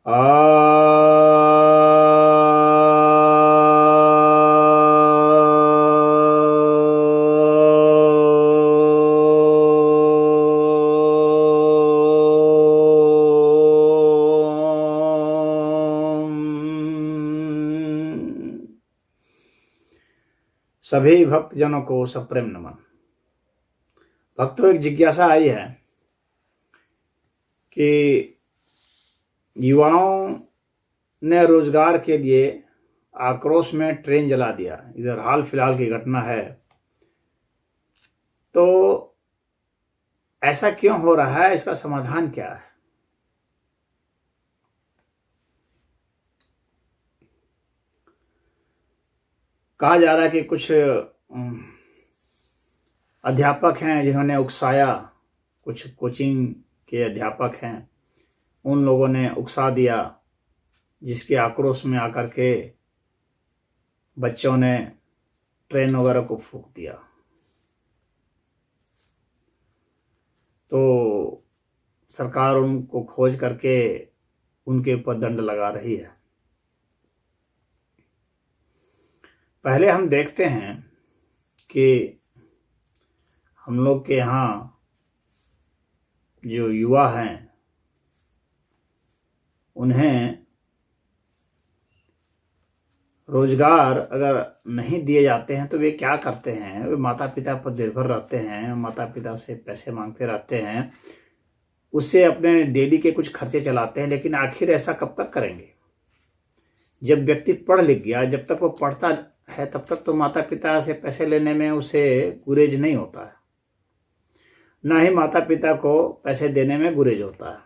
सभी भक्तजनों को सप्रेम नमन। भक्तों, एक जिज्ञासा आई है कि युवाओं ने रोजगार के लिए आक्रोश में ट्रेन जला दिया। इधर हाल फिलहाल की घटना है। तो ऐसा क्यों हो रहा है, इसका समाधान क्या है? कहा जा रहा है कि कुछ अध्यापक हैं जिन्होंने उकसाया, कुछ कोचिंग के अध्यापक हैं, उन लोगों ने उकसा दिया, जिसके आक्रोश में आकर के बच्चों ने ट्रेन वगैरह को फूंक दिया। तो सरकार उनको खोज करके उनके ऊपर दंड लगा रही है। पहले हम देखते हैं कि हम लोग के यहाँ जो युवा हैं उन्हें रोजगार अगर नहीं दिए जाते हैं तो वे क्या करते हैं? वे माता पिता पर निर्भर रहते हैं, माता पिता से पैसे मांगते रहते हैं, उससे अपने डेली के कुछ खर्चे चलाते हैं। लेकिन आखिर ऐसा कब तक करेंगे? जब व्यक्ति पढ़ लिख गया, जब तक वो पढ़ता है तब तक तो माता पिता से पैसे लेने में उसे गुरेज नहीं होता है, ना ही माता पिता को पैसे देने में गुरेज होता है।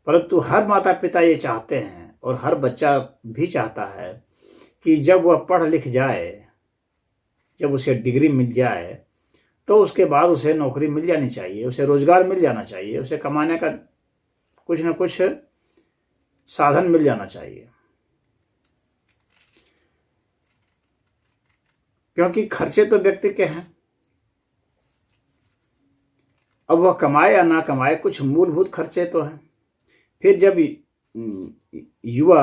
परंतु हर माता पिता ये चाहते हैं और हर बच्चा भी चाहता है कि जब वह पढ़ लिख जाए, जब उसे डिग्री मिल जाए, तो उसके बाद उसे नौकरी मिल जानी चाहिए, उसे रोजगार मिल जाना चाहिए, उसे कमाने का कुछ न कुछ साधन मिल जाना चाहिए। क्योंकि खर्चे तो व्यक्ति के हैं। अब वह कमाए या ना कमाए, कुछ मूलभूत खर्चे तो हैं। फिर जब युवा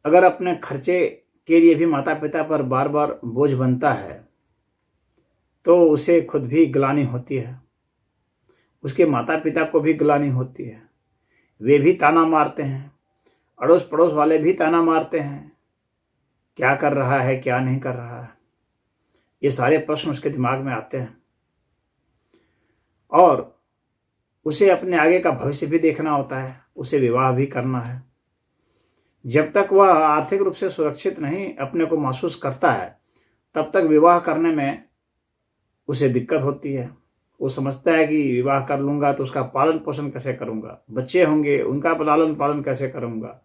अगर अपने खर्चे के लिए भी माता पिता पर बार बार बोझ बनता है तो उसे खुद भी ग्लानि होती है, उसके माता पिता को भी ग्लानि होती है। वे भी ताना मारते हैं, अड़ोस पड़ोस वाले भी ताना मारते हैं, क्या कर रहा है, क्या नहीं कर रहा है। ये सारे प्रश्न उसके दिमाग में आते हैं और उसे अपने आगे का भविष्य भी देखना होता है, उसे विवाह भी करना है। जब तक वह आर्थिक रूप से सुरक्षित नहीं अपने को महसूस करता है तब तक विवाह करने में उसे दिक्कत होती है। वो समझता है कि विवाह कर लूंगा तो उसका पालन पोषण कैसे करूंगा, बच्चे होंगे उनका लालन पालन कैसे करूंगा,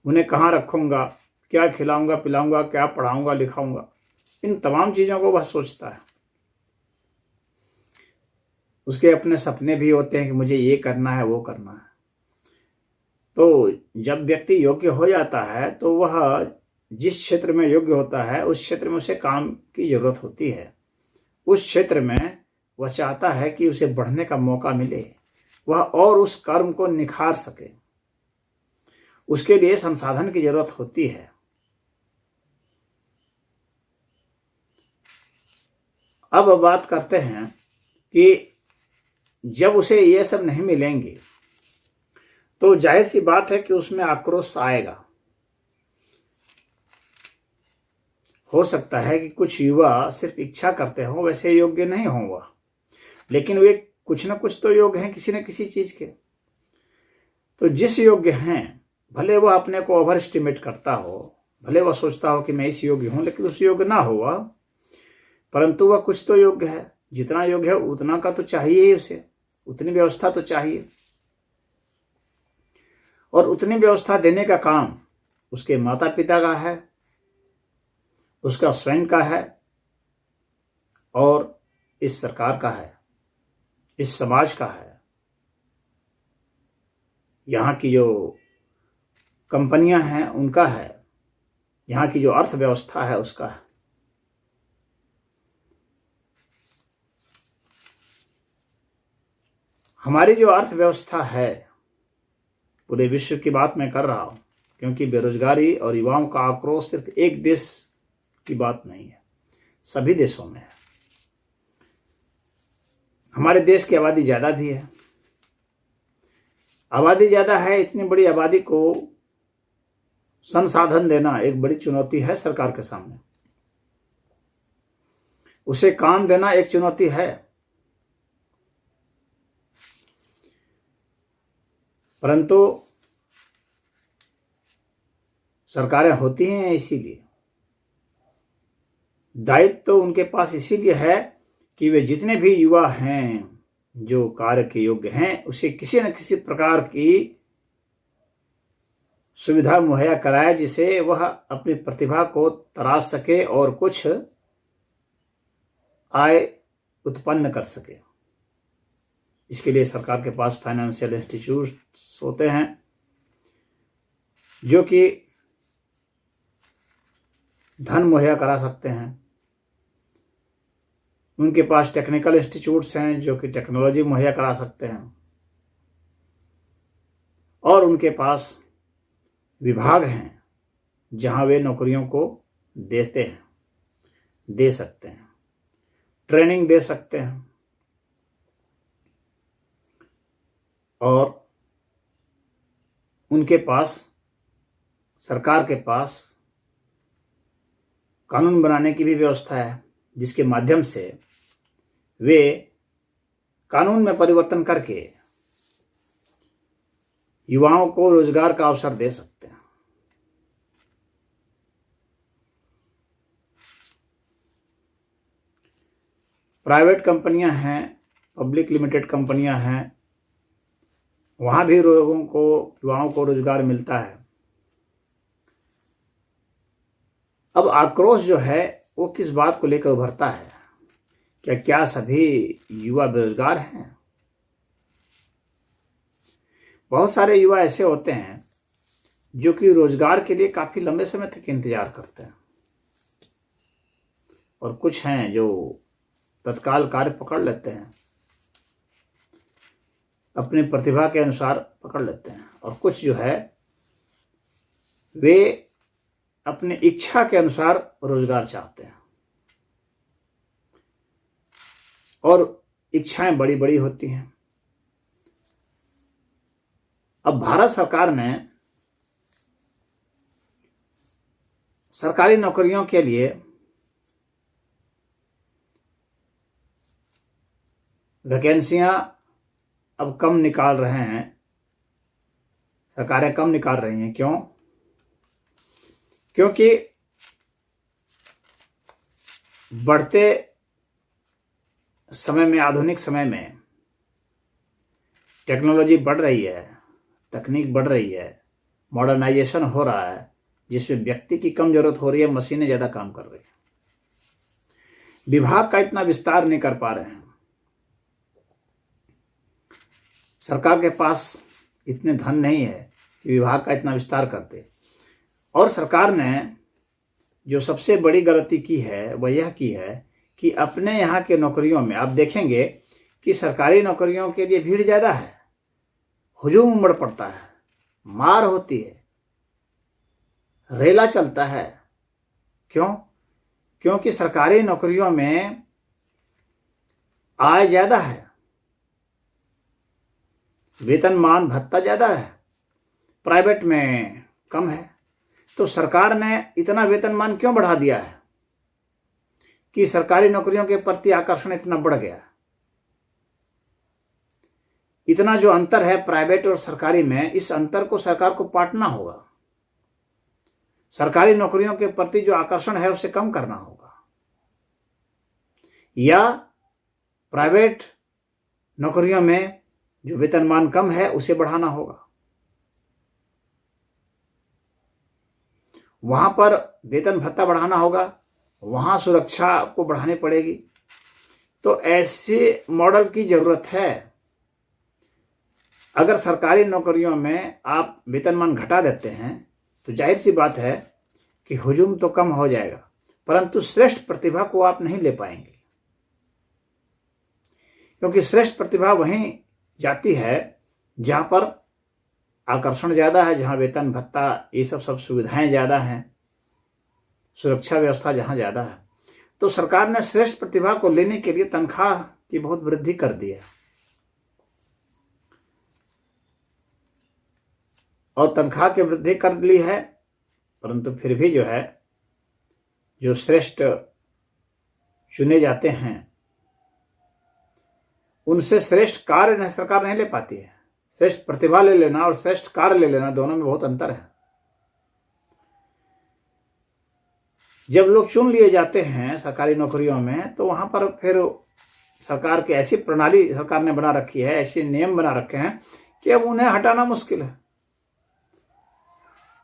उन्हें कहाँ रखूंगा, क्या खिलाऊंगा पिलाऊंगा, क्या पढ़ाऊंगा लिखाऊंगा, इन तमाम चीज़ों को वह सोचता है। उसके अपने सपने भी होते हैं कि मुझे ये करना है, वो करना है। तो जब व्यक्ति योग्य हो जाता है तो वह जिस क्षेत्र में योग्य होता है उस क्षेत्र में उसे काम की जरूरत होती है। उस क्षेत्र में वह चाहता है कि उसे बढ़ने का मौका मिले, वह और उस कर्म को निखार सके। उसके लिए संसाधन की जरूरत होती है। अब बात करते हैं कि जब उसे ये सब नहीं मिलेंगे तो जाहिर सी बात है कि उसमें आक्रोश आएगा। हो सकता है कि कुछ युवा सिर्फ इच्छा करते हो, वैसे योग्य नहीं हो वह, लेकिन वे कुछ ना कुछ तो योग्य हैं किसी न किसी चीज के। तो जिस योग्य हैं, भले वह अपने को ओवर एस्टिमेट करता हो, भले वह सोचता हो कि मैं इस योग्य हूं, लेकिन उस योग्य ना हो वह, परंतु वह कुछ तो योग्य है। जितना योग्य है उतना का तो चाहिए ही उसे, उतनी व्यवस्था तो चाहिए। और उतनी व्यवस्था देने का काम उसके माता पिता का है, उसका स्वयं का है और इस सरकार का है, इस समाज का है, यहाँ की जो कंपनियां हैं उनका है, यहाँ की जो अर्थव्यवस्था है उसका है। हमारी जो अर्थव्यवस्था है, पूरे विश्व की बात मैं कर रहा हूं, क्योंकि बेरोजगारी और युवाओं का आक्रोश सिर्फ एक देश की बात नहीं है, सभी देशों में है। हमारे देश की आबादी ज़्यादा भी है। आबादी ज़्यादा है, इतनी बड़ी आबादी को संसाधन देना एक बड़ी चुनौती है सरकार के सामने। उसे काम देना एक चुनौती है। परंतु सरकारें होती हैं इसीलिए, दायित्व तो उनके पास इसीलिए है कि वे जितने भी युवा हैं जो कार्य के योग्य हैं, उसे किसी न किसी प्रकार की सुविधा मुहैया कराए, जिसे वह अपनी प्रतिभा को तराश सके और कुछ आय उत्पन्न कर सके। इसके लिए सरकार के पास फाइनेंशियल इंस्टीट्यूट्स होते हैं जो कि धन मुहैया करा सकते हैं। उनके पास टेक्निकल इंस्टीट्यूट्स हैं जो कि टेक्नोलॉजी मुहैया करा सकते हैं, और उनके पास विभाग हैं जहां वे नौकरियों को देते हैं, दे सकते हैं, ट्रेनिंग दे सकते हैं, और उनके पास, सरकार के पास कानून बनाने की भी व्यवस्था है, जिसके माध्यम से वे कानून में परिवर्तन करके युवाओं को रोजगार का अवसर दे सकते हैं। प्राइवेट कंपनियां हैं, पब्लिक लिमिटेड कंपनियां हैं, वहां भी लोगों को, युवाओं को रोजगार मिलता है। अब आक्रोश जो है वो किस बात को लेकर उभरता है? क्या सभी युवा बेरोजगार हैं? बहुत सारे युवा ऐसे होते हैं जो कि रोजगार के लिए काफी लंबे समय तक इंतजार करते हैं, और कुछ हैं जो तत्काल कार्य पकड़ लेते हैं, अपनी प्रतिभा के अनुसार पकड़ लेते हैं, और कुछ जो है वे अपनी इच्छा के अनुसार रोजगार चाहते हैं, और इच्छाएं बड़ी बड़ी होती हैं। अब भारत सरकार ने सरकारी नौकरियों के लिए वैकेंसियां अब कम निकाल रहे हैं, सरकारें कम निकाल रही हैं। क्यों? क्योंकि बढ़ते समय में, आधुनिक समय में टेक्नोलॉजी बढ़ रही है, तकनीक बढ़ रही है, मॉडर्नाइजेशन हो रहा है, जिसमें व्यक्ति की कम जरूरत हो रही है, मशीनें ज़्यादा काम कर रही हैं। विभाग का इतना विस्तार नहीं कर पा रहे हैं, सरकार के पास इतने धन नहीं है कि विभाग का इतना विस्तार करते। और सरकार ने जो सबसे बड़ी गलती की है वह यह की है कि अपने यहाँ के नौकरियों में आप देखेंगे कि सरकारी नौकरियों के लिए भीड़ ज़्यादा है, हुजूम उमड़ पड़ता है, मार होती है, रेला चलता है। क्यों? क्योंकि सरकारी नौकरियों में आय ज़्यादा है, वेतनमान भत्ता ज़्यादा है, प्राइवेट में कम है। तो सरकार ने इतना वेतनमान क्यों बढ़ा दिया है कि सरकारी नौकरियों के प्रति आकर्षण इतना बढ़ गया? इतना जो अंतर है प्राइवेट और सरकारी में, इस अंतर को सरकार को पाटना होगा। सरकारी नौकरियों के प्रति जो आकर्षण है उसे कम करना होगा, या प्राइवेट नौकरियों में जो वेतनमान कम है उसे बढ़ाना होगा। वहां पर वेतन भत्ता बढ़ाना होगा, वहां सुरक्षा को बढ़ानी पड़ेगी। तो ऐसे मॉडल की जरूरत है। अगर सरकारी नौकरियों में आप वेतनमान घटा देते हैं तो जाहिर सी बात है कि हुजूम तो कम हो जाएगा, परंतु श्रेष्ठ प्रतिभा को आप नहीं ले पाएंगे, क्योंकि श्रेष्ठ प्रतिभा वहीं जाती है जहाँ पर आकर्षण ज़्यादा है, जहाँ वेतन भत्ता ये सब सुविधाएं ज़्यादा हैं, सुरक्षा व्यवस्था जहाँ ज़्यादा है, तो सरकार ने श्रेष्ठ प्रतिभा को लेने के लिए तनख्वाह की बहुत वृद्धि कर दी है। और तनख्वाह की वृद्धि कर ली है, परंतु फिर भी जो है जो श्रेष्ठ चुने जाते हैं उनसे श्रेष्ठ कार्य सरकार नहीं ले पाती है। श्रेष्ठ प्रतिभा ले लेना और श्रेष्ठ कार्य ले लेना, दोनों में बहुत अंतर है। जब लोग चुन लिए जाते हैं सरकारी नौकरियों में, तो वहां पर फिर सरकार की ऐसी प्रणाली सरकार ने बना रखी है, ऐसे नियम बना रखे हैं कि अब उन्हें हटाना मुश्किल है।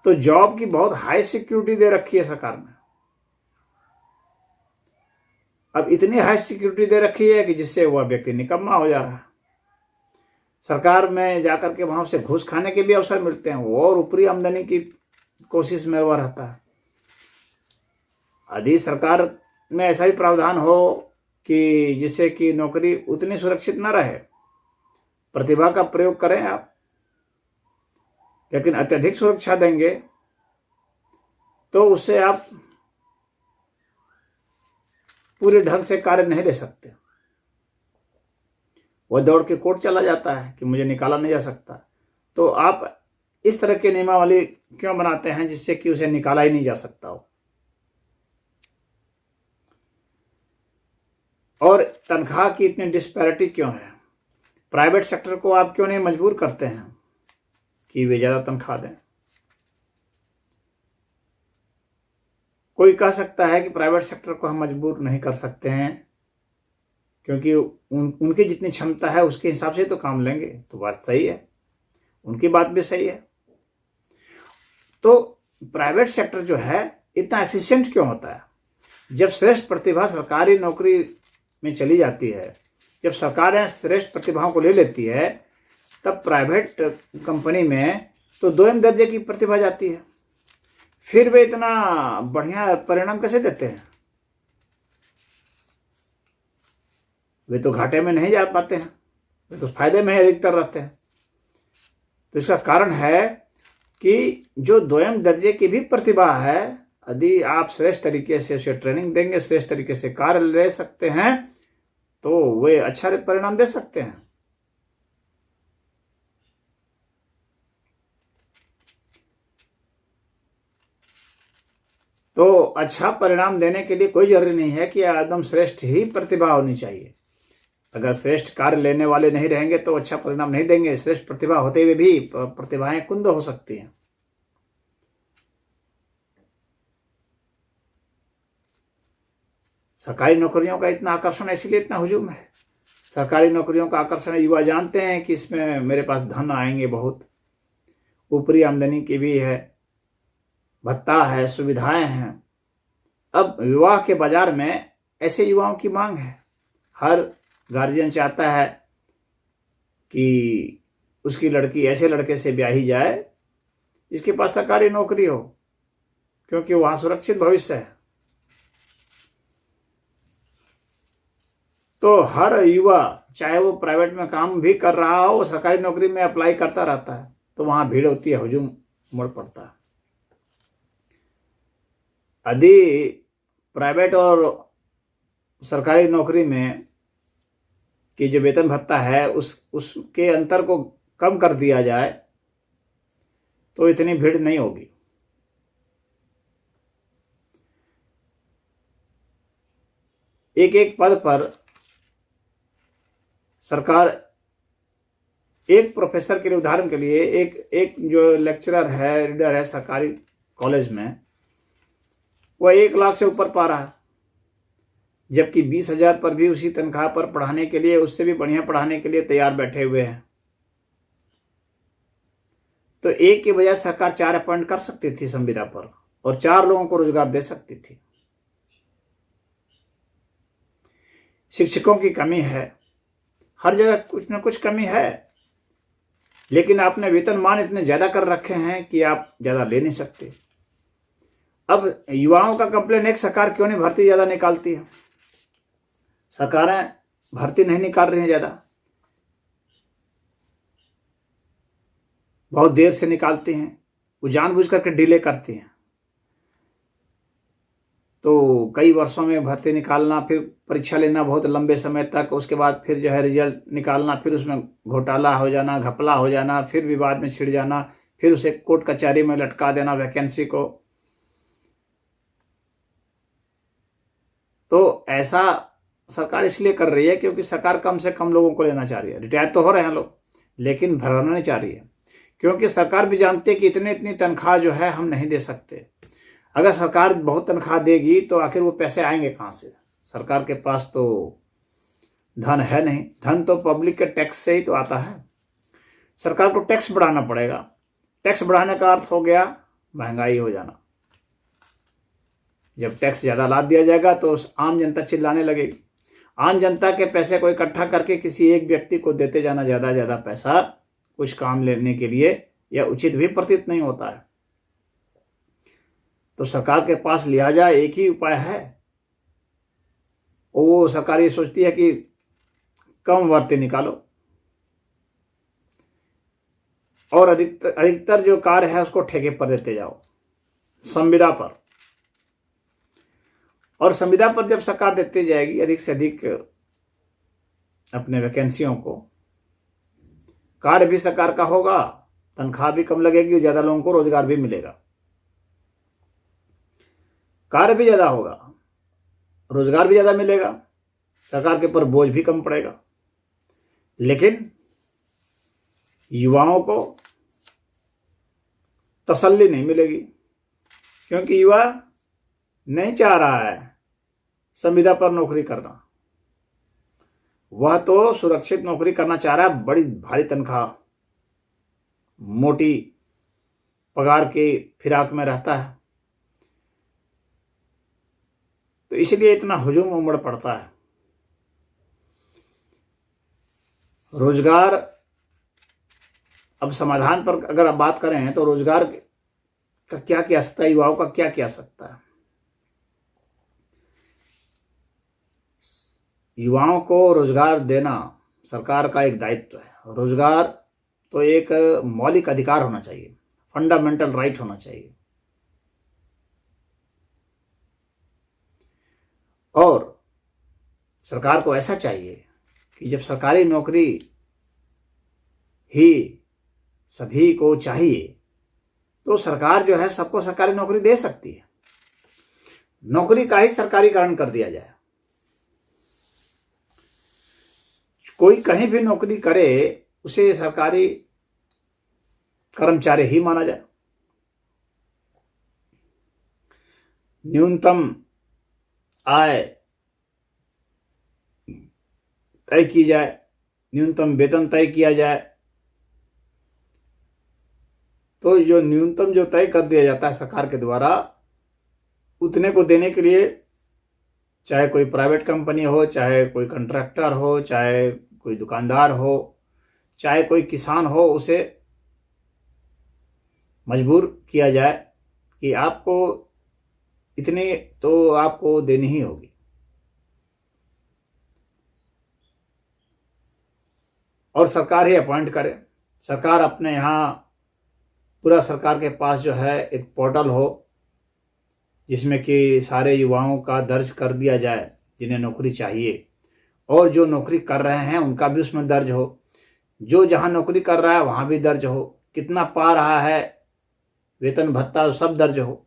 तो जॉब की बहुत हाई सिक्योरिटी दे रखी है सरकार ने। अब इतनी हाई सिक्योरिटी दे रखी है कि जिससे वह व्यक्ति निकम्मा हो जा रहा है। सरकार में जाकर के वहां से घूस खाने के भी अवसर मिलते हैं, वो और ऊपरी आमदनी की कोशिश में वह रहता है। यदि सरकार में ऐसा ही प्रावधान हो कि जिससे कि नौकरी उतनी सुरक्षित न रहे, प्रतिभा का प्रयोग करें आप, लेकिन अत्यधिक सुरक्षा देंगे तो उससे आप पूरे ढंग से कार्य नहीं ले सकते। वह दौड़ के कोर्ट चला जाता है कि मुझे निकाला नहीं जा सकता। तो आप इस तरह के नियमावली क्यों बनाते हैं जिससे कि उसे निकाला ही नहीं जा सकता हो? और तनख्वाह की इतनी डिस्पैरिटी क्यों है? प्राइवेट सेक्टर को आप क्यों नहीं मजबूर करते हैं कि वे ज्यादा तनख्वाह दें? कोई कह सकता है कि प्राइवेट सेक्टर को हम मजबूर नहीं कर सकते हैं क्योंकि उनकी जितनी क्षमता है उसके हिसाब से तो काम लेंगे। तो बात सही है, उनकी बात भी सही है। तो प्राइवेट सेक्टर जो है इतना एफिशिएंट क्यों होता है? जब श्रेष्ठ प्रतिभा सरकारी नौकरी में चली जाती है, जब सरकारें श्रेष्ठ प्रतिभाओं को ले लेती है, तब प्राइवेट कंपनी में तो दोयम दर्जे की प्रतिभा जाती है। फिर वे इतना बढ़िया परिणाम कैसे देते हैं? वे तो घाटे में नहीं जा पाते हैं, वे तो फायदे में अधिकतर रहते हैं। तो इसका कारण है कि जो दोयम दर्जे की भी प्रतिभा है, यदि आप श्रेष्ठ तरीके से उसे ट्रेनिंग देंगे, श्रेष्ठ तरीके से कार्य ले सकते हैं, तो वे अच्छा परिणाम दे सकते हैं। तो अच्छा परिणाम देने के लिए कोई जरूरी नहीं है कि एकदम श्रेष्ठ ही प्रतिभा होनी चाहिए। अगर श्रेष्ठ कार्य लेने वाले नहीं रहेंगे तो अच्छा परिणाम नहीं देंगे। श्रेष्ठ प्रतिभा होते हुए भी प्रतिभाएं कुंद हो सकती हैं। सरकारी नौकरियों का इतना आकर्षण इसलिए इतना हुजूम है। सरकारी नौकरियों का आकर्षण युवा जानते हैं कि इसमें मेरे पास धन आएंगे, बहुत ऊपरी आमदनी की भी है, भत्ता है, सुविधाएं हैं। अब विवाह के बाजार में ऐसे युवाओं की मांग है। हर गार्जियन चाहता है कि उसकी लड़की ऐसे लड़के से ब्याही जाए जिसके पास सरकारी नौकरी हो, क्योंकि वहां सुरक्षित भविष्य है। तो हर युवा चाहे वो प्राइवेट में काम भी कर रहा हो, सरकारी नौकरी में अप्लाई करता रहता है, तो वहां भीड़ होती है, हुजूम उमड़ पड़ता है। यदि प्राइवेट और सरकारी नौकरी में कि जो वेतन भत्ता है उसके अंतर को कम कर दिया जाए तो इतनी भीड़ नहीं होगी। एक एक पद पर सरकार एक प्रोफेसर के लिए, उदाहरण के लिए एक जो लेक्चरर है, रीडर है सरकारी कॉलेज में, वह 1 लाख से ऊपर पा रहा है, जबकि 20,000 पर भी उसी तनख्वाह पर पढ़ाने के लिए, उससे भी बढ़िया पढ़ाने के लिए तैयार बैठे हुए हैं। तो एक की बजाय सरकार 4 अपॉइंट कर सकती थी संविदा पर और 4 लोगों को रोजगार दे सकती थी। शिक्षकों की कमी है, हर जगह कुछ ना कुछ कमी है, लेकिन आपने वेतनमान इतने ज्यादा कर रखे हैं कि आप ज्यादा ले नहीं सकते। अब युवाओं का कंप्लेन है, सरकार क्यों नहीं भर्ती ज्यादा निकालती है? सरकारें भर्ती नहीं निकाल रही हैं ज्यादा, बहुत देर से निकालते हैं, वो जानबूझ करके डिले करते हैं। तो कई वर्षों में भर्ती निकालना, फिर परीक्षा लेना बहुत लंबे समय तक, उसके बाद फिर जो है रिजल्ट निकालना, फिर उसमें घोटाला हो जाना, घपला हो जाना, फिर विवाद में छिड़ जाना, फिर उसे कोर्ट कचहरी में लटका देना वैकेंसी को। तो ऐसा सरकार इसलिए कर रही है क्योंकि सरकार कम से कम लोगों को लेना चाह रही है। रिटायर तो हो रहे हैं लोग, लेकिन भरना नहीं चाह रही है, क्योंकि सरकार भी जानती है कि इतनी तनख्वाह जो है हम नहीं दे सकते। अगर सरकार बहुत तनख्वाह देगी तो आखिर वो पैसे आएंगे कहाँ से? सरकार के पास तो धन है नहीं। धन तो पब्लिक के टैक्स से ही तो आता है। सरकार को टैक्स बढ़ाना पड़ेगा। टैक्स बढ़ाने का अर्थ हो गया महंगाई हो जाना। जब टैक्स ज़्यादा लाद दिया जाएगा तो आम जनता चिल्लाने लगेगी। आम जनता के पैसे को इकट्ठा करके किसी एक व्यक्ति को देते जाना ज़्यादा पैसा कुछ काम लेने के लिए यह उचित भी प्रतीत नहीं होता है। तो सरकार के पास लिहाजा एक ही उपाय है, वो सरकार ये सोचती है कि कम भर्ती निकालो और अधिकतर जो कार्य है उसको ठेके पर देते जाओ, संविदा पर। और संविदा पर जब सरकार देती जाएगी अधिक से अधिक अपने वैकेंसियों को, कार्य भी सरकार का होगा, तनख्वाह भी कम लगेगी, ज़्यादा लोगों को रोजगार भी मिलेगा। कार्य भी ज़्यादा होगा, रोजगार भी ज़्यादा मिलेगा, सरकार के ऊपर बोझ भी कम पड़ेगा। लेकिन युवाओं को तसल्ली नहीं मिलेगी, क्योंकि युवा नहीं चाह रहा है संविदा पर नौकरी करना। वह तो सुरक्षित नौकरी करना चाह रहा है, बड़ी भारी तनख्वाह, मोटी पगार के फिराक में रहता है। तो इसलिए इतना हुजूम उमड़ पड़ता है। रोजगार, अब समाधान पर अगर आप बात करें तो रोजगार का क्या किया सकता है, युवाओं का क्या किया सकता है? युवाओं को रोजगार देना सरकार का एक दायित्व है। रोजगार तो एक मौलिक अधिकार होना चाहिए, फंडामेंटल राइट होना चाहिए। और सरकार को ऐसा चाहिए कि जब सरकारी नौकरी ही सभी को चाहिए तो सरकार जो है सबको सरकारी नौकरी दे सकती है। नौकरी का ही सरकारीकरण कर दिया जाए। कोई कहीं भी नौकरी करे उसे सरकारी कर्मचारी ही माना जाए। न्यूनतम आय तय की जाए, न्यूनतम वेतन तय किया जाए। तो जो न्यूनतम जो तय कर दिया जाता है सरकार के द्वारा, उतने को देने के लिए चाहे कोई प्राइवेट कंपनी हो, चाहे कोई कॉन्ट्रैक्टर हो, चाहे कोई दुकानदार हो, चाहे कोई किसान हो, उसे मजबूर किया जाए कि आपको इतनी तो आपको देनी ही होगी। और सरकार ही अपॉइंट करे। सरकार अपने यहाँ पूरा सरकार के पास जो है एक पोर्टल हो जिसमें कि सारे युवाओं का दर्ज कर दिया जाए जिन्हें नौकरी चाहिए, और जो नौकरी कर रहे हैं उनका भी उसमें दर्ज हो, जो जहाँ नौकरी कर रहा है वहाँ भी दर्ज हो, कितना पा रहा है, वेतन भत्ता सब दर्ज हो।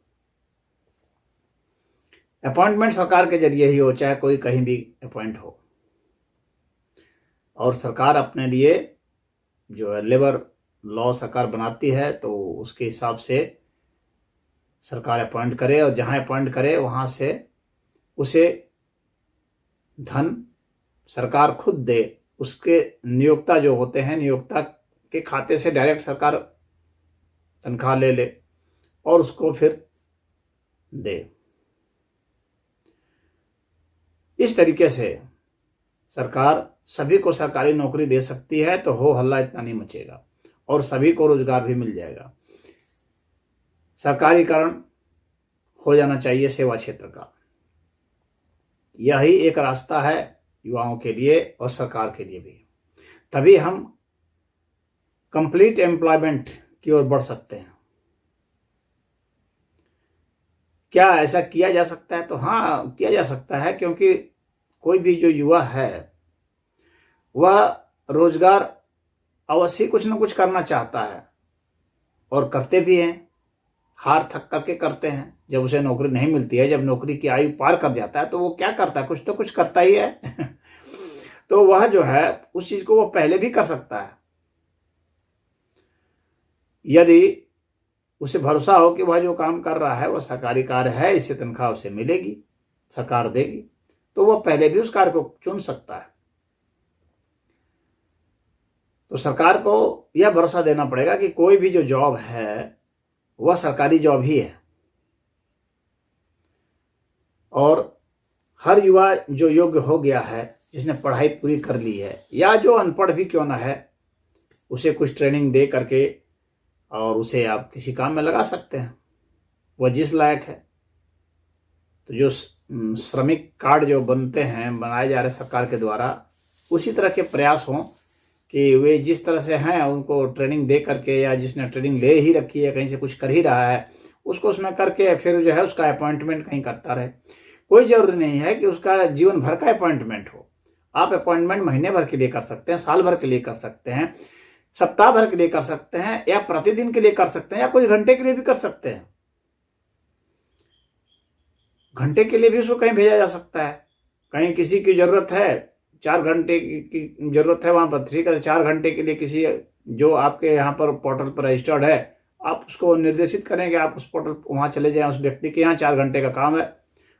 अपॉइंटमेंट सरकार के जरिए ही हो, चाहे कोई कहीं भी अपॉइंट हो। और सरकार अपने लिए जो है लेबर लॉ सरकार बनाती है, तो उसके हिसाब से सरकार अपॉइंट करे, और जहाँ अपॉइंट करे वहाँ से उसे धन सरकार खुद दे। उसके नियोक्ता जो होते हैं, नियोक्ता के खाते से डायरेक्ट सरकार तनख्वाह ले ले और उसको फिर दे। इस तरीके से सरकार सभी को सरकारी नौकरी दे सकती है, तो हो हल्ला इतना नहीं मचेगा और सभी को रोजगार भी मिल जाएगा। सरकारीकरण हो जाना चाहिए सेवा क्षेत्र का। यही एक रास्ता है युवाओं के लिए और सरकार के लिए भी। तभी हम कंप्लीट एम्प्लॉयमेंट की ओर बढ़ सकते हैं। क्या ऐसा किया जा सकता है? तो हाँ, किया जा सकता है, क्योंकि कोई भी जो युवा है वह रोजगार अवश्य कुछ न कुछ करना चाहता है और करते भी हैं, हार थक करके करते हैं। जब उसे नौकरी नहीं मिलती है, जब नौकरी की आयु पार कर जाता है, तो वो क्या करता है? कुछ तो कुछ करता ही है। तो वह जो है उस चीज को वो पहले भी कर सकता है, यदि उसे भरोसा हो कि वह जो काम कर रहा है वह सरकारी कार्य है, इससे तनख्वाह उसे मिलेगी, सरकार देगी, तो वह पहले भी उस कार्य को चुन सकता है। तो सरकार को यह भरोसा देना पड़ेगा कि कोई भी जो जॉब है वह सरकारी जॉब ही है, और हर युवा जो योग्य हो गया है, जिसने पढ़ाई पूरी कर ली है, या जो अनपढ़ भी क्यों ना है, उसे कुछ ट्रेनिंग दे करके और उसे आप किसी काम में लगा सकते हैं, वह जिस लायक है। तो जो श्रमिक कार्ड जो बनते हैं, बनाए जा रहे सरकार के द्वारा, उसी तरह के प्रयास हों कि वे जिस तरह से हैं उनको ट्रेनिंग दे करके, या जिसने ट्रेनिंग ले ही रखी है, कहीं से कुछ कर ही रहा है, उसको उसमें करके फिर जो है उसका अपॉइंटमेंट कहीं करता रहे। कोई जरूरी नहीं है कि उसका जीवन भर का अपॉइंटमेंट हो। आप अपॉइंटमेंट महीने भर के लिए कर सकते हैं, साल भर के लिए कर सकते हैं, सप्ताह भर के लिए कर सकते हैं, या प्रतिदिन के लिए कर सकते हैं, या कुछ घंटे के लिए भी कर सकते हैं। घंटे के लिए भी उसको कहीं भेजा जा सकता है। कहीं किसी की जरूरत है, 4 घंटे की जरूरत है वहां पर, ठीक है, 4 घंटे के लिए किसी जो आपके यहाँ पर पोर्टल पर रजिस्टर्ड है, आप उसको निर्देशित करेंगे, आप उस पोर्टल वहां चले जाएं, उस व्यक्ति के यहाँ 4 घंटे का काम है,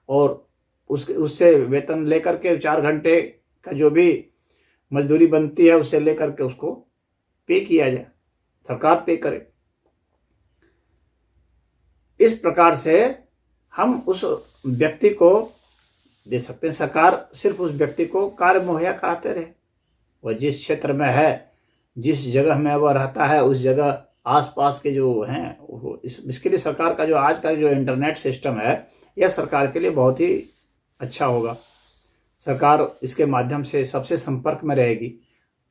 और उससे वेतन लेकर के 4 घंटे का जो भी मजदूरी बनती है उससे लेकर के उसको पे किया जाए, सरकार पे करे। इस प्रकार से हम उस व्यक्ति को दे सकते हैं। सरकार सिर्फ उस व्यक्ति को कार्य मुहैया कराते रहे, वह जिस क्षेत्र में है, जिस जगह में वह रहता है, उस जगह आसपास के जो हैं, इसके लिए सरकार का जो आज का जो इंटरनेट सिस्टम है, यह सरकार के लिए बहुत ही अच्छा होगा। सरकार इसके माध्यम से सबसे संपर्क में रहेगी,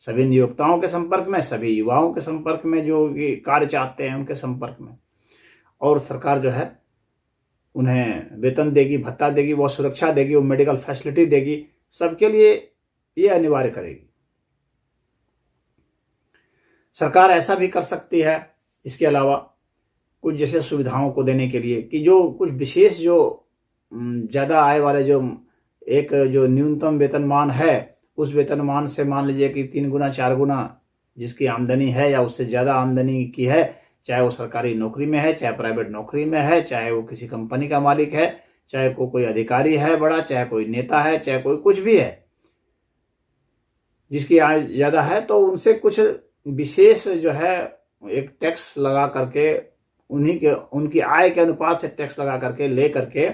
सभी नियोक्ताओं के संपर्क में, सभी युवाओं के संपर्क में, जो कार्य चाहते हैं उनके संपर्क में, और सरकार जो है उन्हें वेतन देगी, भत्ता देगी, वो सुरक्षा देगी, वो मेडिकल फैसिलिटी देगी, सबके लिए ये अनिवार्य करेगी। सरकार ऐसा भी कर सकती है इसके अलावा कुछ जैसे सुविधाओं को देने के लिए, कि जो कुछ विशेष जो ज़्यादा आय वाले जो एक जो न्यूनतम वेतनमान है, उस वेतनमान से मान लीजिए कि 3 गुना 4 गुना जिसकी आमदनी है, या उससे ज़्यादा आमदनी की है, चाहे वो सरकारी नौकरी में है, चाहे प्राइवेट नौकरी में है, चाहे वो किसी कंपनी का मालिक है, चाहे कोई अधिकारी है बड़ा, चाहे कोई नेता है, चाहे कोई कुछ भी है, जिसकी आय ज़्यादा है, तो उनसे कुछ विशेष जो है एक टैक्स लगा करके, उनकी आय के अनुपात से टैक्स लगा करके ले करके,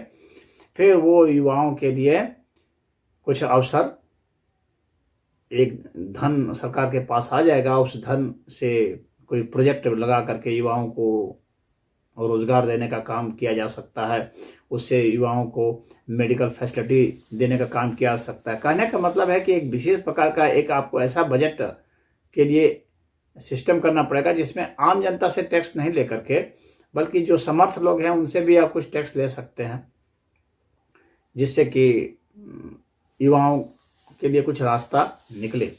फिर वो युवाओं के लिए कुछ अवसर, एक धन सरकार के पास आ जाएगा, उस धन से कोई प्रोजेक्ट लगा करके युवाओं को रोजगार देने का काम किया जा सकता है, उससे युवाओं को मेडिकल फैसिलिटी देने का काम किया जा सकता है। कहने का मतलब है कि एक विशेष प्रकार का एक आपको ऐसा बजट के लिए सिस्टम करना पड़ेगा जिसमें आम जनता से टैक्स नहीं लेकर के, बल्कि जो समर्थ लोग हैं उनसे भी आप कुछ टैक्स ले सकते हैं, जिससे कि युवाओं के लिए कुछ रास्ता निकले।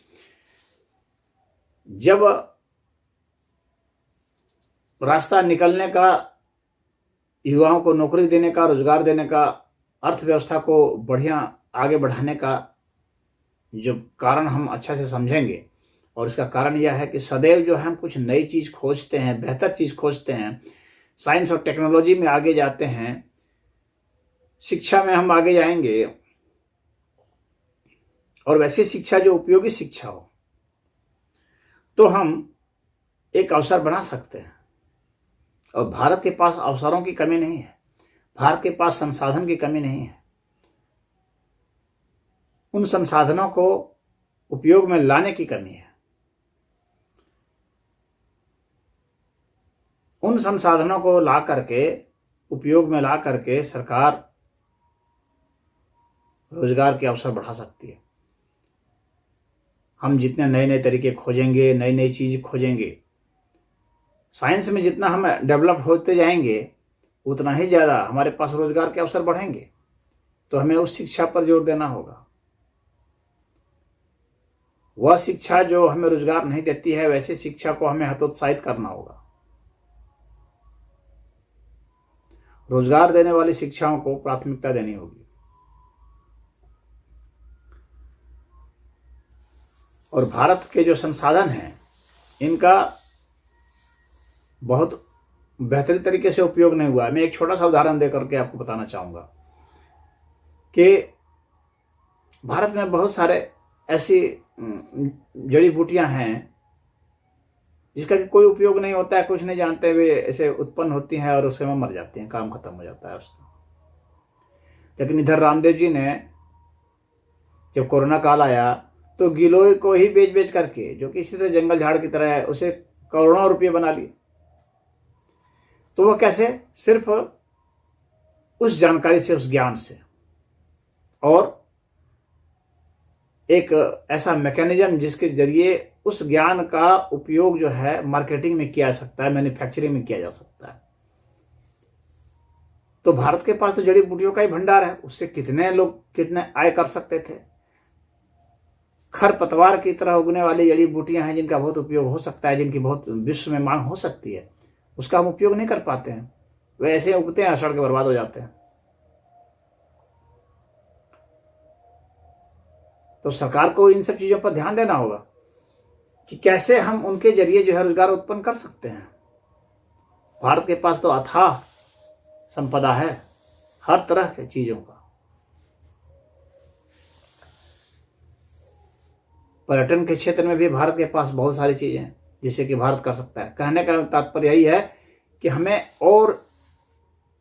जब रास्ता निकलने का, युवाओं को नौकरी देने का, रोजगार देने का, अर्थव्यवस्था को बढ़िया आगे बढ़ाने का जो कारण हम अच्छा से समझेंगे, और इसका कारण यह है कि सदैव जो हम कुछ नई चीज खोजते हैं, बेहतर चीज खोजते हैं, साइंस और टेक्नोलॉजी में आगे जाते हैं, शिक्षा में हम आगे जाएंगे, और वैसी शिक्षा जो उपयोगी शिक्षा हो, तो हम एक अवसर बना सकते हैं। और भारत के पास अवसरों की कमी नहीं है, भारत के पास संसाधन की कमी नहीं है। उन संसाधनों को उपयोग में लाने की कमी है। उन संसाधनों को ला करके, उपयोग में ला करके सरकार रोजगार के अवसर बढ़ा सकती है। हम जितने नए नए तरीके खोजेंगे, नई नई चीज खोजेंगे, साइंस में जितना हम डेवलप होते जाएंगे उतना ही ज़्यादा हमारे पास रोजगार के अवसर बढ़ेंगे। तो हमें उस शिक्षा पर जोर देना होगा। वह शिक्षा जो हमें रोजगार नहीं देती है, वैसी शिक्षा को हमें हतोत्साहित करना होगा। रोजगार देने वाली शिक्षाओं को प्राथमिकता देनी होगी। और भारत के जो संसाधन हैं इनका बहुत बेहतरीन तरीके से उपयोग नहीं हुआ है। मैं एक छोटा सा उदाहरण देकर के आपको बताना चाहूँगा कि भारत में बहुत सारे ऐसी जड़ी बूटियां हैं जिसका कि कोई उपयोग नहीं होता है, कुछ नहीं जानते हुए ऐसे उत्पन्न होती हैं और उससे में मर जाती हैं, काम खत्म हो जाता है उसका। लेकिन इधर रामदेव जी ने जब कोरोना काल आया तो गिलोय को ही बेच बेच करके, जो कि इसी तरह जंगल झाड़ की तरह है, उसे करोड़ों रुपये बना लिए। तो वह कैसे? सिर्फ उस जानकारी से, उस ज्ञान से, और एक ऐसा मैकेनिज्म जिसके जरिए उस ज्ञान का उपयोग जो है मार्केटिंग में किया जा सकता है, मैन्युफैक्चरिंग में किया जा सकता है। तो भारत के पास तो जड़ी बूटियों का ही भंडार है, उससे कितने लोग कितने आय कर सकते थे। खरपतवार की तरह उगने वाली जड़ी बूटियां हैं जिनका बहुत उपयोग हो सकता है, जिनकी बहुत विश्व में मांग हो सकती है, उसका हम उपयोग नहीं कर पाते हैं। वे ऐसे उगते हैं, सड़ के बर्बाद हो जाते हैं। तो सरकार को इन सब चीजों पर ध्यान देना होगा कि कैसे हम उनके जरिए जो है रोजगार उत्पन्न कर सकते हैं। भारत के पास तो अथाह संपदा है हर तरह के चीजों का। पर्यटन के क्षेत्र में भी भारत के पास बहुत सारी चीजें हैं जिससे कि भारत कर सकता है। कहने का तात्पर्य यही है कि हमें और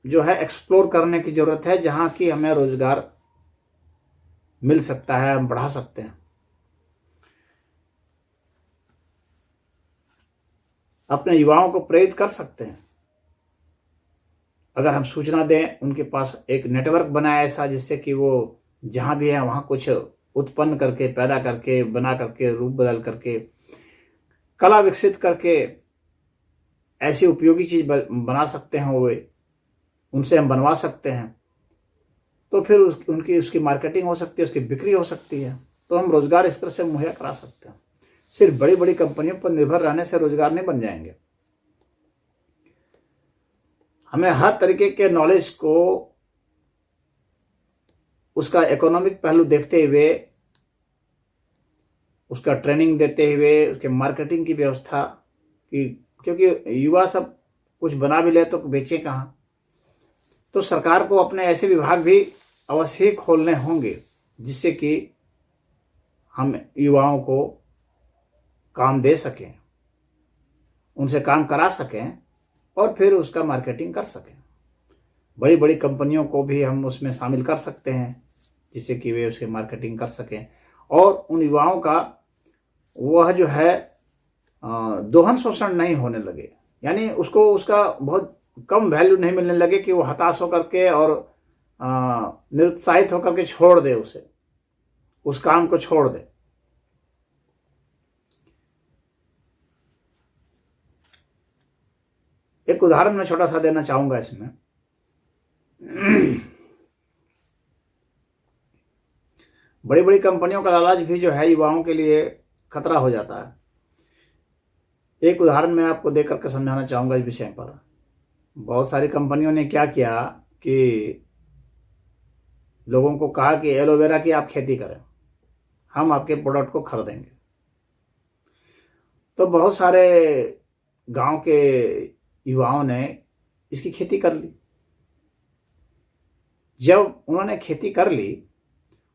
जो है एक्सप्लोर करने की जरूरत है, जहां की हमें रोजगार मिल सकता है, हम बढ़ा सकते हैं। अपने युवाओं को प्रेरित कर सकते हैं अगर हम सूचना दें, उनके पास एक नेटवर्क बनाए ऐसा जिससे कि वो जहां भी है वहां कुछ उत्पन्न करके, पैदा करके, बना करके, रूप बदल करके, कला विकसित करके ऐसी उपयोगी चीज बना सकते हैं, वो उनसे हम बनवा सकते हैं। तो फिर उसकी मार्केटिंग हो सकती है, उसकी बिक्री हो सकती है। तो हम रोजगार इस तरह से मुहैया करा सकते हैं। सिर्फ बड़ी बड़ी कंपनियों पर निर्भर रहने से रोजगार नहीं बन जाएंगे। हमें हर तरीके के नॉलेज को उसका इकोनॉमिक पहलू देखते हुए, उसका ट्रेनिंग देते हुए, उसके मार्केटिंग की व्यवस्था की, क्योंकि युवा सब कुछ बना भी ले तो बेचे कहाँ। तो सरकार को अपने ऐसे विभाग भी अवश्य ही खोलने होंगे जिससे कि हम युवाओं को काम दे सकें, उनसे काम करा सकें और फिर उसका मार्केटिंग कर सकें। बड़ी बड़ी कंपनियों को भी हम उसमें शामिल कर सकते हैं जिससे कि वे उसकी मार्केटिंग कर सकें और उन युवाओं का वह जो है दोहन शोषण नहीं होने लगे, यानी उसको उसका बहुत कम वैल्यू नहीं मिलने लगे कि वो हताश होकर के और निरुत्साहित होकर के छोड़ दे, उस काम को छोड़ दे। एक उदाहरण मैं छोटा सा देना चाहूंगा इसमें। बड़ी बड़ी कंपनियों का लालच भी जो है युवाओं के लिए खतरा हो जाता है। एक उदाहरण मैं आपको देकर के समझाना चाहूंगा इस विषय पर। बहुत सारी कंपनियों ने क्या किया कि लोगों को कहा कि एलोवेरा की आप खेती करें, हम आपके प्रोडक्ट को खरीदेंगे। तो बहुत सारे गांव के युवाओं ने इसकी खेती कर ली। जब उन्होंने खेती कर ली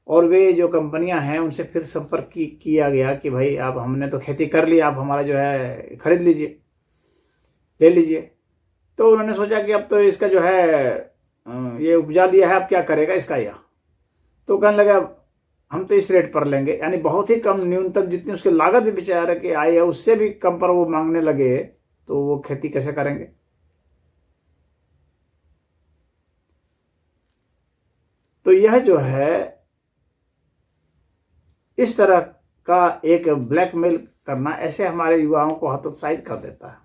और वे जो कंपनियां हैं उनसे फिर संपर्क किया गया कि भाई आप, हमने तो खेती कर ली, आप हमारा जो है खरीद लीजिए, ले लीजिए। तो उन्होंने सोचा कि अब तो इसका जो है ये उपजा लिया है, अब क्या करेगा इसका यह। तो कहने लगा हम तो इस रेट पर लेंगे, यानी बहुत ही कम, न्यूनतम जितनी उसकी लागत भी बेचारे की आई है उससे भी कम पर वो मांगने लगे। तो वो खेती कैसे करेंगे? तो यह जो है इस तरह का एक ब्लैकमेल करना ऐसे हमारे युवाओं को हतोत्साहित कर देता है।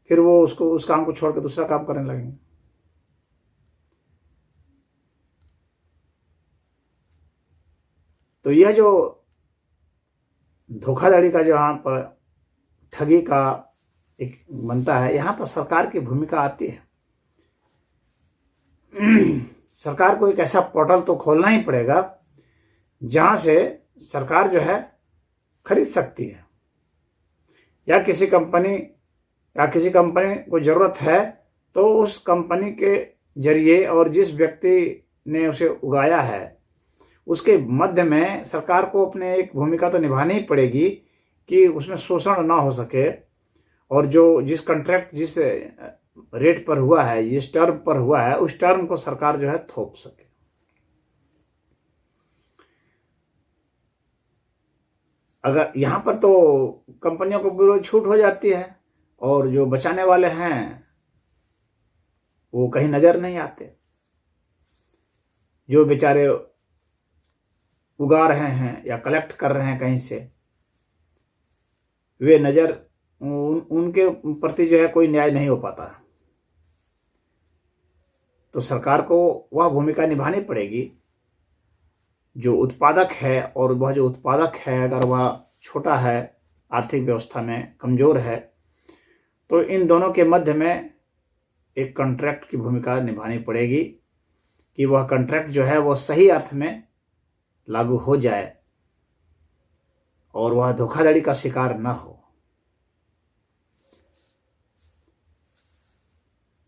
फिर वो उसको उस काम को छोड़ कर दूसरा काम करने लगेंगे। तो यह जो धोखाधड़ी का जो यहाँ पर ठगी का एक बनता है, यहाँ पर सरकार की भूमिका आती है। सरकार को एक ऐसा पोर्टल तो खोलना ही पड़ेगा जहां से सरकार जो है खरीद सकती है, या किसी कंपनी को जरूरत है तो उस कंपनी के जरिए और जिस व्यक्ति ने उसे उगाया है उसके मध्य में सरकार को अपने एक भूमिका तो निभानी ही पड़ेगी कि उसमें शोषण ना हो सके, और जो जिस कॉन्ट्रैक्ट जिस रेट पर हुआ है, जिस टर्म पर हुआ है, उस टर्म को सरकार जो है थोप सके। अगर यहाँ पर तो कंपनियों को पूरी छूट हो जाती है और जो बचाने वाले हैं वो कहीं नजर नहीं आते। जो बेचारे उगा रहे हैं या कलेक्ट कर रहे हैं कहीं से, वे नजर उनके प्रति जो है कोई न्याय नहीं हो पाता। तो सरकार को वह भूमिका निभानी पड़ेगी। जो उत्पादक है, और वह जो उत्पादक है अगर वह छोटा है, आर्थिक व्यवस्था में कमजोर है, तो इन दोनों के मध्य में एक कॉन्ट्रैक्ट की भूमिका निभानी पड़ेगी कि वह कॉन्ट्रैक्ट जो है वह सही अर्थ में लागू हो जाए और वह धोखाधड़ी का शिकार न हो।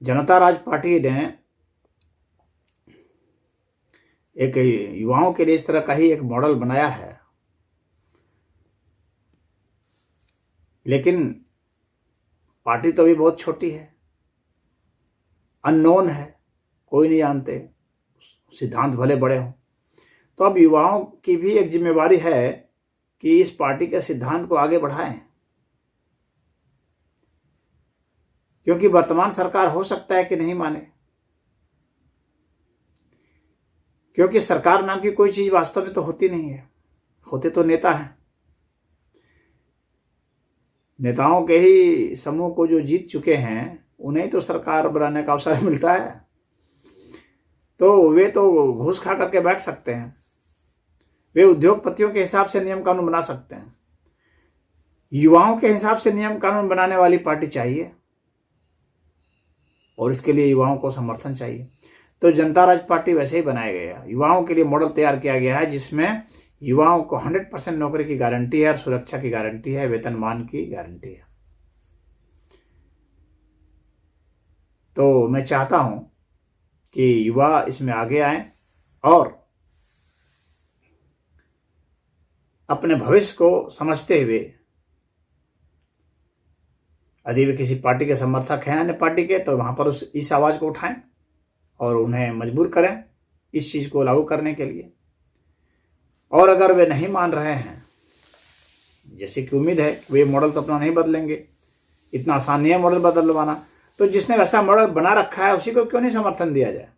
जनता राज पार्टी ने एक युवाओं के लिए इस तरह का ही एक मॉडल बनाया है, लेकिन पार्टी तो अभी बहुत छोटी है, अननोन है, कोई नहीं जानते, सिद्धांत भले बड़े हों। तो अब युवाओं की भी एक जिम्मेवारी है कि इस पार्टी के सिद्धांत को आगे बढ़ाएं, क्योंकि वर्तमान सरकार हो सकता है कि नहीं माने, क्योंकि सरकार नाम की कोई चीज वास्तव में तो होती नहीं है, होते तो नेता हैं। नेताओं के ही समूह को जो जीत चुके हैं उन्हें तो सरकार बनाने का अवसर मिलता है, तो वे तो घूस खा करके बैठ सकते हैं, वे उद्योगपतियों के हिसाब से नियम कानून बना सकते हैं। युवाओं के हिसाब से नियम कानून बनाने वाली पार्टी चाहिए, और इसके लिए युवाओं को समर्थन चाहिए। तो जनता राज पार्टी वैसे ही बनाया गया, युवाओं के लिए मॉडल तैयार किया गया है जिसमें युवाओं को 100% नौकरी की गारंटी है, और सुरक्षा की गारंटी है, वेतनमान की गारंटी है। तो मैं चाहता हूं कि युवा इसमें आगे आए और अपने भविष्य को समझते हुए, यदि वे किसी पार्टी के समर्थक हैं अन्य पार्टी के, तो वहां पर इस आवाज को उठाएं और उन्हें मजबूर करें इस चीज को लागू करने के लिए। और अगर वे नहीं मान रहे हैं, जैसे कि उम्मीद है वे मॉडल तो अपना नहीं बदलेंगे, इतना आसान नहीं है मॉडल बदलवाना, तो जिसने वैसा मॉडल बना रखा है उसी को क्यों नहीं समर्थन दिया जाए।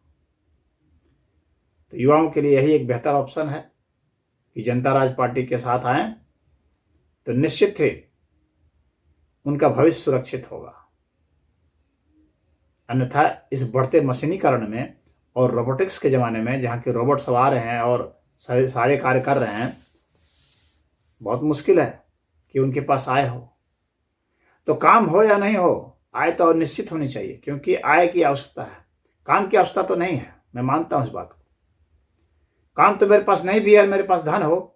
तो युवाओं के लिए यही एक बेहतर ऑप्शन है कि जनता राज पार्टी के साथ आए, तो निश्चित ही उनका भविष्य सुरक्षित होगा। अन्यथा इस बढ़ते मशीनीकरण में और रोबोटिक्स के जमाने में, जहां के रोबोट सवार हैं और सारे कार्य कर रहे हैं, बहुत मुश्किल है कि उनके पास आय हो। तो काम हो या नहीं हो, आय तो निश्चित होनी चाहिए, क्योंकि आय की आवश्यकता है, काम की आवश्यकता तो नहीं है। मैं मानता हूं इस बात को। काम तो मेरे पास नहीं भी है, मेरे पास धन हो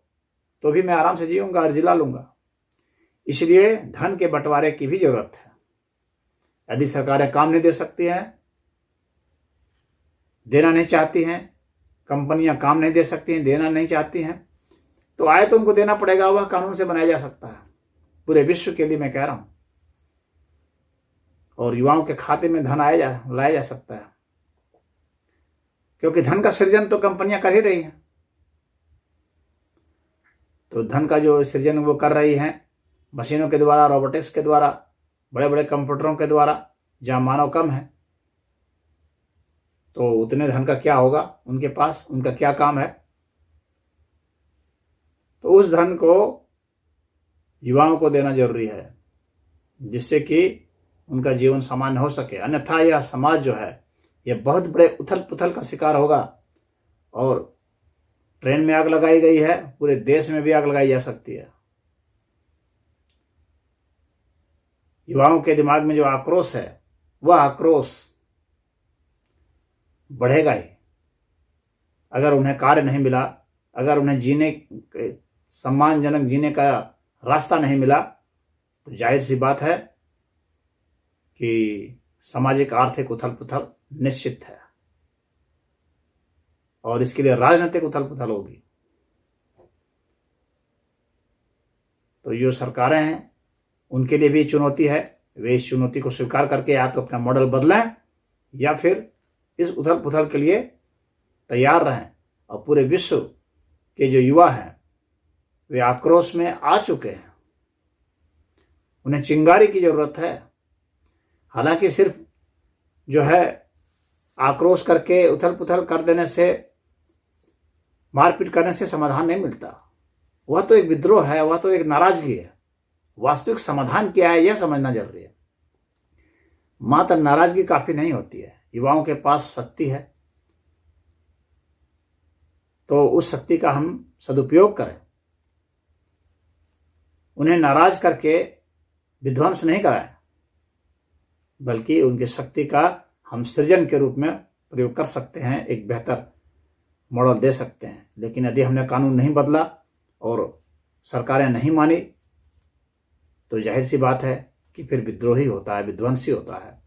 तो भी मैं आराम से जीऊंगा और जिला लूंगा। इसलिए धन के बंटवारे की भी जरूरत है। यदि सरकारें काम नहीं दे सकती हैं, देना नहीं चाहती हैं, कंपनियां काम नहीं दे सकती हैं, देना नहीं चाहती हैं, तो आय तो उनको देना पड़ेगा। वह कानून से बनाया जा सकता है, पूरे विश्व के लिए मैं कह रहा हूं। और युवाओं के खाते में धन लाया जा सकता है, क्योंकि धन का सृजन तो कंपनियां कर ही रही हैं। तो धन का जो सृजन वो कर रही हैं मशीनों के द्वारा, रोबोटिक्स के द्वारा, बड़े बड़े कंप्यूटरों के द्वारा, जहां मानव कम है, तो उतने धन का क्या होगा उनके पास, उनका क्या काम है। तो उस धन को युवाओं को देना जरूरी है, जिससे कि उनका जीवन सामान्य हो सके, अन्यथा यह समाज जो है यह बहुत बड़े उथल पुथल का शिकार होगा। और ट्रेन में आग लगाई गई है, पूरे देश में भी आग लगाई जा सकती है। युवाओं के दिमाग में जो आक्रोश है वह आक्रोश बढ़ेगा ही। अगर उन्हें कार्य नहीं मिला, अगर उन्हें सम्मानजनक जीने का रास्ता नहीं मिला, तो जाहिर सी बात है कि सामाजिक आर्थिक उथल पुथल निश्चित है और इसके लिए राजनीतिक उथल पुथल होगी। तो जो सरकारें हैं उनके लिए भी चुनौती है। वे इस चुनौती को स्वीकार करके या तो अपना मॉडल बदलें या फिर इस उथल पुथल के लिए तैयार रहें। और पूरे विश्व के जो युवा हैं वे आक्रोश में आ चुके हैं, उन्हें चिंगारी की जरूरत है। हालांकि सिर्फ जो है आक्रोश करके उथल पुथल कर देने से, मारपीट करने से समाधान नहीं मिलता। वह तो एक विद्रोह है, वह तो एक नाराजगी है। वास्तविक समाधान क्या है यह समझना जरूरी है। मात्र नाराजगी काफी नहीं होती है। युवाओं के पास शक्ति है तो उस शक्ति का हम सदुपयोग करें। उन्हें नाराज करके विध्वंस नहीं कराएं, बल्कि उनकी शक्ति का हम सृजन के रूप में प्रयोग कर सकते हैं, एक बेहतर मॉडल दे सकते हैं। लेकिन यदि हमने कानून नहीं बदला और सरकारें नहीं मानी तो जाहिर सी बात है कि फिर विद्रोही होता है, विध्वंसी होता है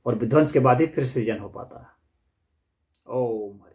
और विध्वंस के बाद ही फिर सृजन हो पाता है। ओम।